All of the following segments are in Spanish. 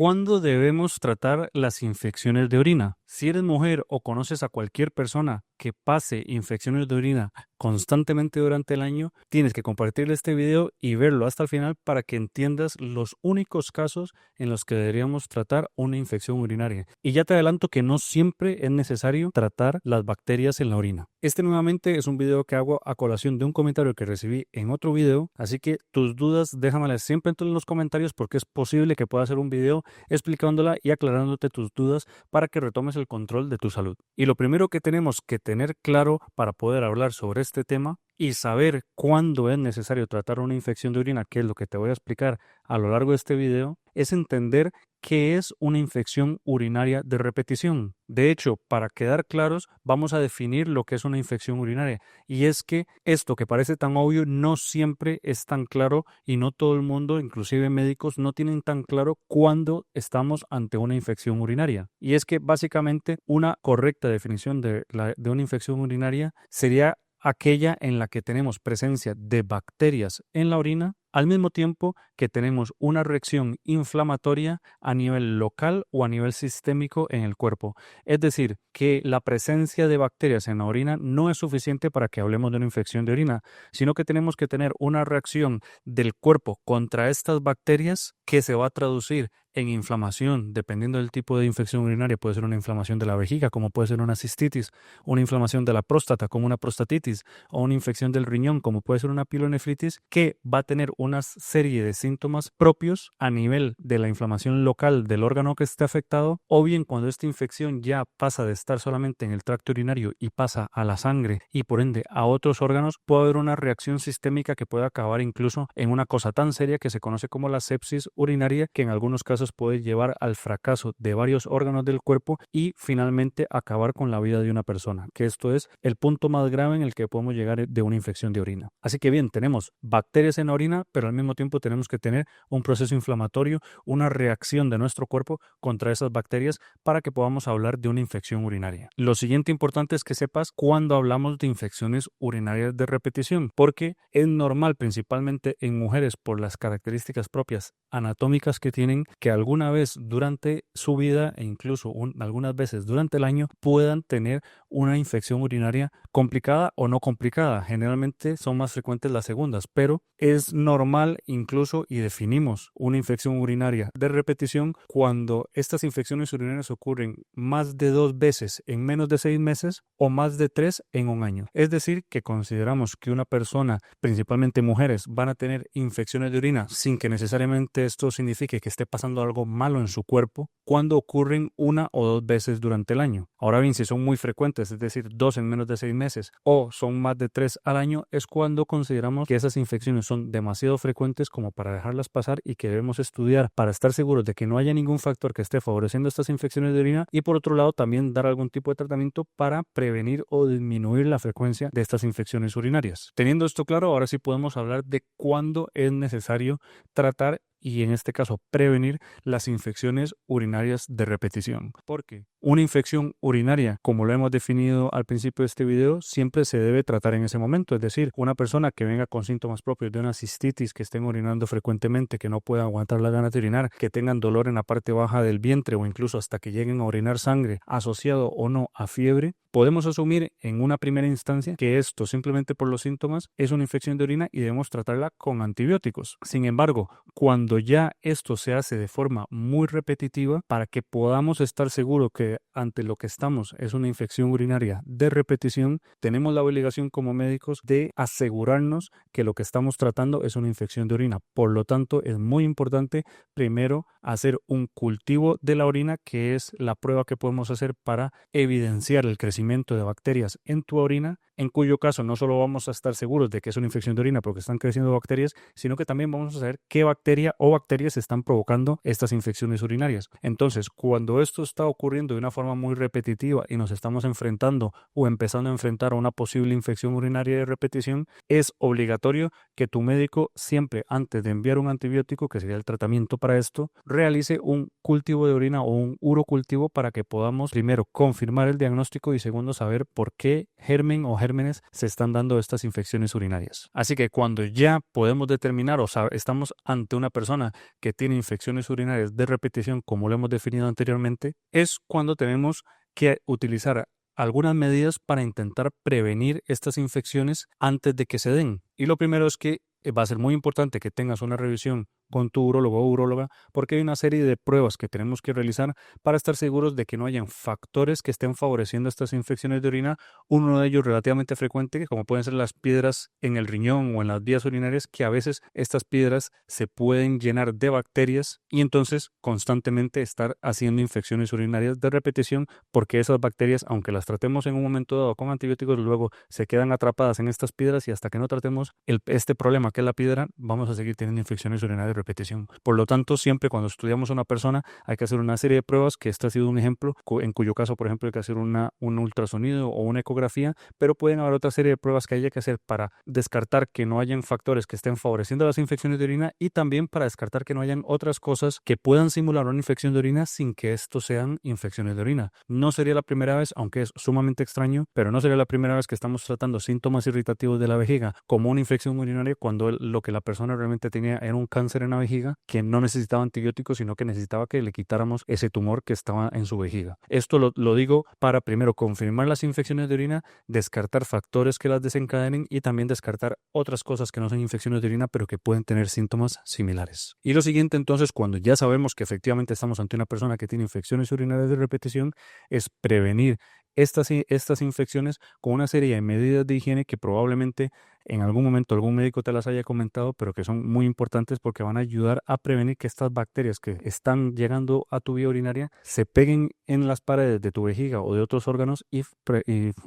¿Cuándo debemos tratar las infecciones de orina? Si eres mujer o conoces a cualquier persona que pase infecciones de orina constantemente durante el año, tienes que compartirle este video y verlo hasta el final para que entiendas los únicos casos en los que deberíamos tratar una infección urinaria. Y ya te adelanto que no siempre es necesario tratar las bacterias en la orina. Este nuevamente es un video que hago a colación de un comentario que recibí en otro video, así que tus dudas déjamelas siempre en los comentarios porque es posible que pueda hacer un video explicándola y aclarándote tus dudas para que retomes el control de tu salud. Y lo primero que tenemos que tener claro para poder hablar sobre este tema y saber cuándo es necesario tratar una infección de orina, que es lo que te voy a explicar a lo largo de este video, es entender qué es una infección urinaria de repetición. De hecho, para quedar claros, vamos a definir lo que es una infección urinaria. Y es que esto que parece tan obvio no siempre es tan claro y no todo el mundo, inclusive médicos, no tienen tan claro cuándo estamos ante una infección urinaria. Y es que básicamente una correcta definición de una infección urinaria sería aquella en la que tenemos presencia de bacterias en la orina, al mismo tiempo que tenemos una reacción inflamatoria a nivel local o a nivel sistémico en el cuerpo. Es decir, que la presencia de bacterias en la orina no es suficiente para que hablemos de una infección de orina, sino que tenemos que tener una reacción del cuerpo contra estas bacterias que se va a traducir en inflamación, dependiendo del tipo de infección urinaria. Puede ser una inflamación de la vejiga, como puede ser una cistitis, una inflamación de la próstata, como una prostatitis, o una infección del riñón, como puede ser una pielonefritis, que va a tener una serie de síntomas propios a nivel de la inflamación local del órgano que esté afectado, o bien cuando esta infección ya pasa de estar solamente en el tracto urinario y pasa a la sangre y por ende a otros órganos, puede haber una reacción sistémica que puede acabar incluso en una cosa tan seria que se conoce como la sepsis urinaria, que en algunos casos puede llevar al fracaso de varios órganos del cuerpo y finalmente acabar con la vida de una persona, que esto es el punto más grave en el que podemos llegar de una infección de orina. Así que bien, tenemos bacterias en la orina, pero al mismo tiempo tenemos que tener un proceso inflamatorio, una reacción de nuestro cuerpo contra esas bacterias para que podamos hablar de una infección urinaria. Lo siguiente importante es que sepas cuando hablamos de infecciones urinarias de repetición, porque es normal, principalmente en mujeres por las características propias anatómicas que tienen, que alguna vez durante su vida e incluso algunas veces durante el año puedan tener una infección urinaria complicada o no complicada. Generalmente son más frecuentes las segundas, pero es normal incluso y definimos una infección urinaria de repetición cuando estas infecciones urinarias ocurren más de 2 veces en menos de 6 meses o más de 3 en un año. Es decir, que consideramos que una persona, principalmente mujeres, van a tener infecciones de orina sin que necesariamente esto signifique que esté pasando algo malo en su cuerpo cuando ocurren 1 o 2 veces durante el año. Ahora bien, si son muy frecuentes, es decir, 2 en menos de 6 meses o son más de 3 al año, es cuando consideramos que esas infecciones son demasiado frecuentes como para dejarlas pasar y que debemos estudiar para estar seguros de que no haya ningún factor que esté favoreciendo estas infecciones de orina y por otro lado también dar algún tipo de tratamiento para prevenir o disminuir la frecuencia de estas infecciones urinarias. Teniendo esto claro, ahora sí podemos hablar de cuándo es necesario tratar y en este caso prevenir las infecciones urinarias de repetición. Porque una infección urinaria, como lo hemos definido al principio de este video, siempre se debe tratar en ese momento. Es decir, una persona que venga con síntomas propios de una cistitis, que estén orinando frecuentemente, que no pueda aguantar la ganas de orinar, que tengan dolor en la parte baja del vientre o incluso hasta que lleguen a orinar sangre asociado o no a fiebre, podemos asumir en una primera instancia que esto simplemente por los síntomas es una infección de orina y debemos tratarla con antibióticos. Sin embargo, cuando ya esto se hace de forma muy repetitiva, para que podamos estar seguros que ante lo que estamos es una infección urinaria de repetición, tenemos la obligación como médicos de asegurarnos que lo que estamos tratando es una infección de orina. Por lo tanto, es muy importante primero hacer un cultivo de la orina, que es la prueba que podemos hacer para evidenciar el crecimiento de bacterias en tu orina, en cuyo caso no solo vamos a estar seguros de que es una infección de orina porque están creciendo bacterias, sino que también vamos a saber qué bacteria o bacterias están provocando estas infecciones urinarias. Entonces, cuando esto está ocurriendo de una forma muy repetitiva y nos estamos enfrentando o empezando a enfrentar a una posible infección urinaria de repetición, es obligatorio que tu médico siempre, antes de enviar un antibiótico, que sería el tratamiento para esto, realice un cultivo de orina o un urocultivo para que podamos primero confirmar el diagnóstico y segundo saber por qué germen o gérmenes se están dando estas infecciones urinarias. Así que cuando ya podemos determinar estamos ante una persona que tiene infecciones urinarias de repetición, como lo hemos definido anteriormente, es cuando tenemos que utilizar algunas medidas para intentar prevenir estas infecciones antes de que se den. Y lo primero es que va a ser muy importante que tengas una revisión con tu urólogo o uróloga, porque hay una serie de pruebas que tenemos que realizar para estar seguros de que no hayan factores que estén favoreciendo estas infecciones de orina. Uno de ellos relativamente frecuente, como pueden ser las piedras en el riñón o en las vías urinarias, que a veces estas piedras se pueden llenar de bacterias y entonces constantemente estar haciendo infecciones urinarias de repetición, porque esas bacterias, aunque las tratemos en un momento dado con antibióticos, luego se quedan atrapadas en estas piedras y hasta que no tratemos este problema que es la piedra, vamos a seguir teniendo infecciones urinarias de repetición. Por lo tanto, siempre cuando estudiamos a una persona hay que hacer una serie de pruebas, que este ha sido un ejemplo, en cuyo caso, por ejemplo, hay que hacer un ultrasonido o una ecografía, pero pueden haber otra serie de pruebas que haya que hacer para descartar que no hayan factores que estén favoreciendo las infecciones de orina y también para descartar que no hayan otras cosas que puedan simular una infección de orina sin que estos sean infecciones de orina. No sería la primera vez, aunque es sumamente extraño, pero no sería la primera vez que estamos tratando síntomas irritativos de la vejiga como una infección urinaria cuando lo que la persona realmente tenía era un cáncer en la vejiga que no necesitaba antibióticos, sino que necesitaba que le quitáramos ese tumor que estaba en su vejiga. Esto lo digo para primero confirmar las infecciones de orina, descartar factores que las desencadenen y también descartar otras cosas que no son infecciones de orina pero que pueden tener síntomas similares. Y lo siguiente entonces, cuando ya sabemos que efectivamente estamos ante una persona que tiene infecciones urinarias de repetición, es prevenir estas infecciones con una serie de medidas de higiene que probablemente en algún momento algún médico te las haya comentado, pero que son muy importantes porque van a ayudar a prevenir que estas bacterias que están llegando a tu vía urinaria se peguen en las paredes de tu vejiga o de otros órganos y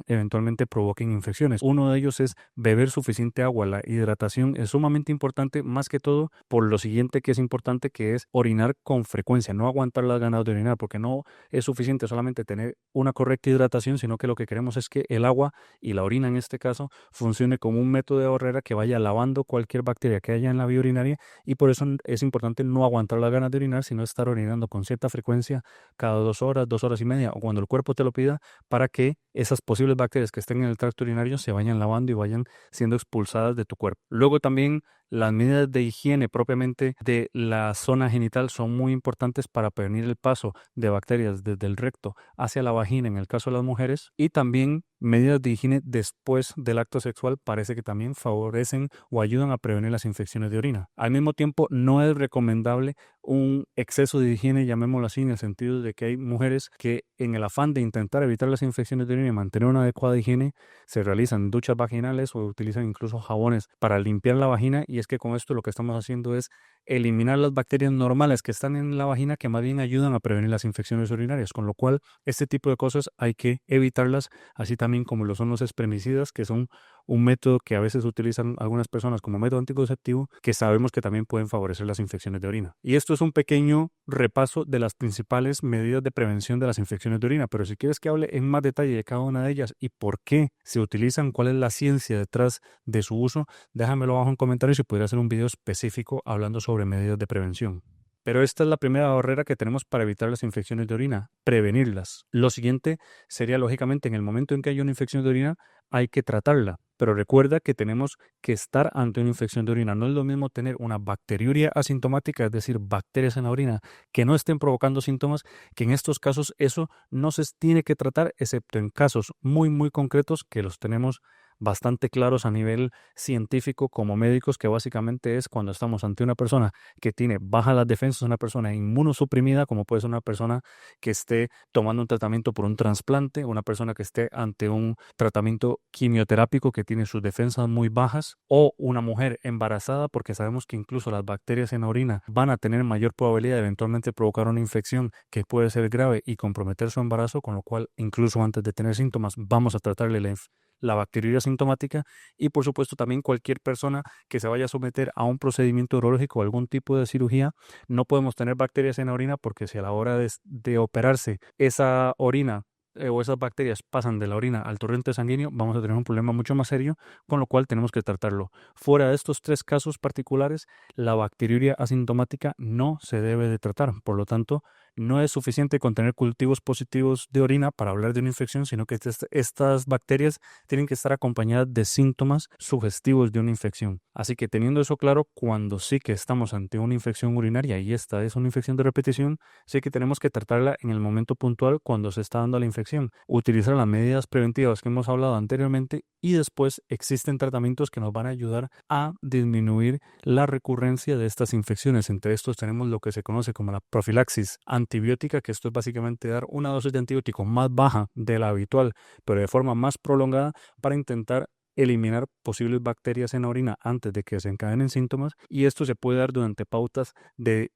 eventualmente provoquen infecciones. Uno de ellos es beber suficiente agua. La hidratación es sumamente importante, más que todo por lo siguiente que es importante, que es orinar con frecuencia, no aguantar las ganas de orinar, porque no es suficiente solamente tener una correcta hidratación, sino que lo que queremos es que el agua y la orina en este caso funcione como un método de barrera que vaya lavando cualquier bacteria que haya en la vía urinaria, y por eso es importante no aguantar las ganas de orinar, sino estar orinando con cierta frecuencia cada 2 horas y media o cuando el cuerpo te lo pida, para que esas posibles bacterias que estén en el tracto urinario se vayan lavando y vayan siendo expulsadas de tu cuerpo. Luego también las medidas de higiene propiamente de la zona genital son muy importantes para prevenir el paso de bacterias desde el recto hacia la vagina en el caso de las mujeres, y también medidas de higiene después del acto sexual parece que también favorecen o ayudan a prevenir las infecciones de orina. Al mismo tiempo, no es recomendable un exceso de higiene, llamémoslo así, en el sentido de que hay mujeres que en el afán de intentar evitar las infecciones de orina y mantener una adecuada higiene se realizan duchas vaginales o utilizan incluso jabones para limpiar la vagina, y es que con esto lo que estamos haciendo es eliminar las bacterias normales que están en la vagina, que más bien ayudan a prevenir las infecciones urinarias, con lo cual este tipo de cosas hay que evitarlas, así también como lo son los espermicidas, que son un método que a veces utilizan algunas personas como método anticonceptivo, que sabemos que también pueden favorecer las infecciones de orina. Y esto es un pequeño repaso de las principales medidas de prevención de las infecciones de orina, pero si quieres que hable en más detalle de cada una de ellas y por qué se utilizan, cuál es la ciencia detrás de su uso, déjamelo abajo en comentarios y podría hacer un video específico hablando sobre medidas de prevención. Pero esta es la primera barrera que tenemos para evitar las infecciones de orina, prevenirlas. Lo siguiente sería, lógicamente, en el momento en que hay una infección de orina, hay que tratarla. Pero recuerda que tenemos que estar ante una infección de orina. No es lo mismo tener una bacteriuria asintomática, es decir, bacterias en la orina que no estén provocando síntomas, que en estos casos eso no se tiene que tratar, excepto en casos muy, muy concretos que los tenemos bastante claros a nivel científico como médicos, que básicamente es cuando estamos ante una persona que tiene bajas las defensas, una persona inmunosuprimida, como puede ser una persona que esté tomando un tratamiento por un trasplante, una persona que esté ante un tratamiento quimioterápico que tiene sus defensas muy bajas, o una mujer embarazada, porque sabemos que incluso las bacterias en la orina van a tener mayor probabilidad de eventualmente provocar una infección que puede ser grave y comprometer su embarazo, con lo cual incluso antes de tener síntomas vamos a tratarle la bacteriuria asintomática. Y por supuesto también cualquier persona que se vaya a someter a un procedimiento urológico o algún tipo de cirugía, no podemos tener bacterias en la orina, porque si a la hora de operarse esa orina o esas bacterias pasan de la orina al torrente sanguíneo, vamos a tener un problema mucho más serio, con lo cual tenemos que tratarlo. Fuera de estos 3 casos particulares, la bacteriuria asintomática no se debe de tratar, por lo tanto No es suficiente con tener cultivos positivos de orina para hablar de una infección, sino que estas bacterias tienen que estar acompañadas de síntomas sugestivos de una infección. Así que teniendo eso claro, cuando sí que estamos ante una infección urinaria y esta es una infección de repetición, sí que tenemos que tratarla en el momento puntual cuando se está dando la infección, utilizar las medidas preventivas que hemos hablado anteriormente y después existen tratamientos que nos van a ayudar a disminuir la recurrencia de estas infecciones. Entre estos tenemos lo que se conoce como la profilaxis antibiótica, que esto es básicamente dar una dosis de antibiótico más baja de la habitual, pero de forma más prolongada para intentar eliminar posibles bacterias en la orina antes de que desencadenen síntomas, y esto se puede dar durante pautas de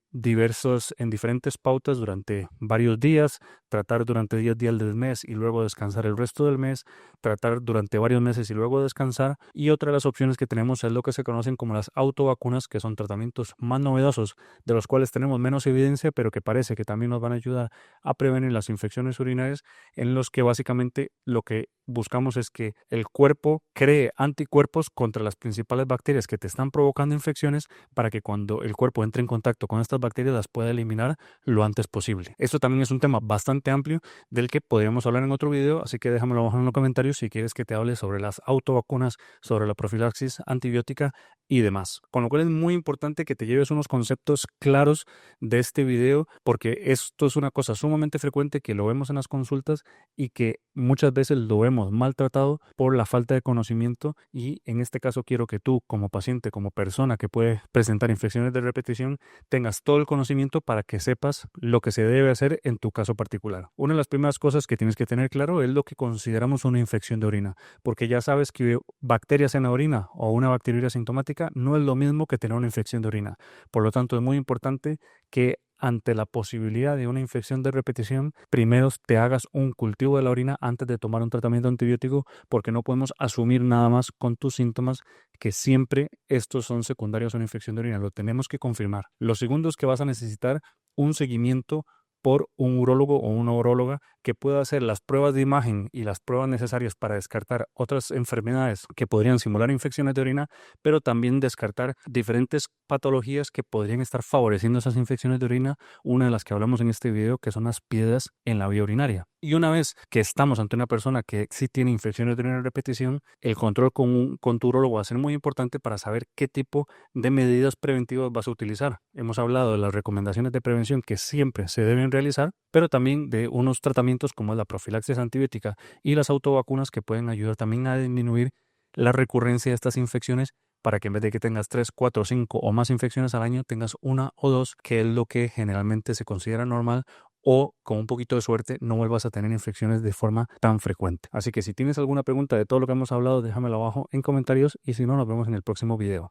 en diferentes pautas durante varios días, tratar durante 10 días del mes y luego descansar el resto del mes, tratar durante varios meses y luego descansar. Y otra de las opciones que tenemos es lo que se conocen como las autovacunas, que son tratamientos más novedosos de los cuales tenemos menos evidencia, pero que parece que también nos van a ayudar a prevenir las infecciones urinarias, en los que básicamente lo que buscamos es que el cuerpo cree anticuerpos contra las principales bacterias que te están provocando infecciones, para que cuando el cuerpo entre en contacto con estas bacterias las pueda eliminar lo antes posible. Esto también es un tema bastante amplio del que podríamos hablar en otro video, así que déjamelo abajo en los comentarios si quieres que te hable sobre las autovacunas, sobre la profilaxis antibiótica y demás. Con lo cual es muy importante que te lleves unos conceptos claros de este video, porque esto es una cosa sumamente frecuente que lo vemos en las consultas y que muchas veces lo vemos maltratado por la falta de conocimiento, y en este caso quiero que tú como paciente, como persona que puede presentar infecciones de repetición, tengas todo el conocimiento para que sepas lo que se debe hacer en tu caso particular. Una de las primeras cosas que tienes que tener claro es lo que consideramos una infección de orina, porque ya sabes que bacterias en la orina o una bacteriuria sintomática no es lo mismo que tener una infección de orina. Por lo tanto, es muy importante que ante la posibilidad de una infección de repetición, primero te hagas un cultivo de la orina antes de tomar un tratamiento antibiótico, porque no podemos asumir nada más con tus síntomas que siempre estos son secundarios a una infección de orina. Lo tenemos que confirmar. Lo segundo es que vas a necesitar un seguimiento por un urólogo o una uróloga que pueda hacer las pruebas de imagen y las pruebas necesarias para descartar otras enfermedades que podrían simular infecciones de orina, pero también descartar diferentes patologías que podrían estar favoreciendo esas infecciones de orina, una de las que hablamos en este video, que son las piedras en la vía urinaria. Y una vez que estamos ante una persona que sí tiene infecciones de orina a repetición, el control con tu urólogo va a ser muy importante para saber qué tipo de medidas preventivas vas a utilizar. Hemos hablado de las recomendaciones de prevención que siempre se deben realizar, pero también de unos tratamientos como la profilaxis antibiótica y las autovacunas, que pueden ayudar también a disminuir la recurrencia de estas infecciones, para que en vez de que tengas 3, 4, 5 o más infecciones al año, tengas una o dos, que es lo que generalmente se considera normal, o con un poquito de suerte no vuelvas a tener infecciones de forma tan frecuente. Así que si tienes alguna pregunta de todo lo que hemos hablado, déjamelo abajo en comentarios, y si no, nos vemos en el próximo video.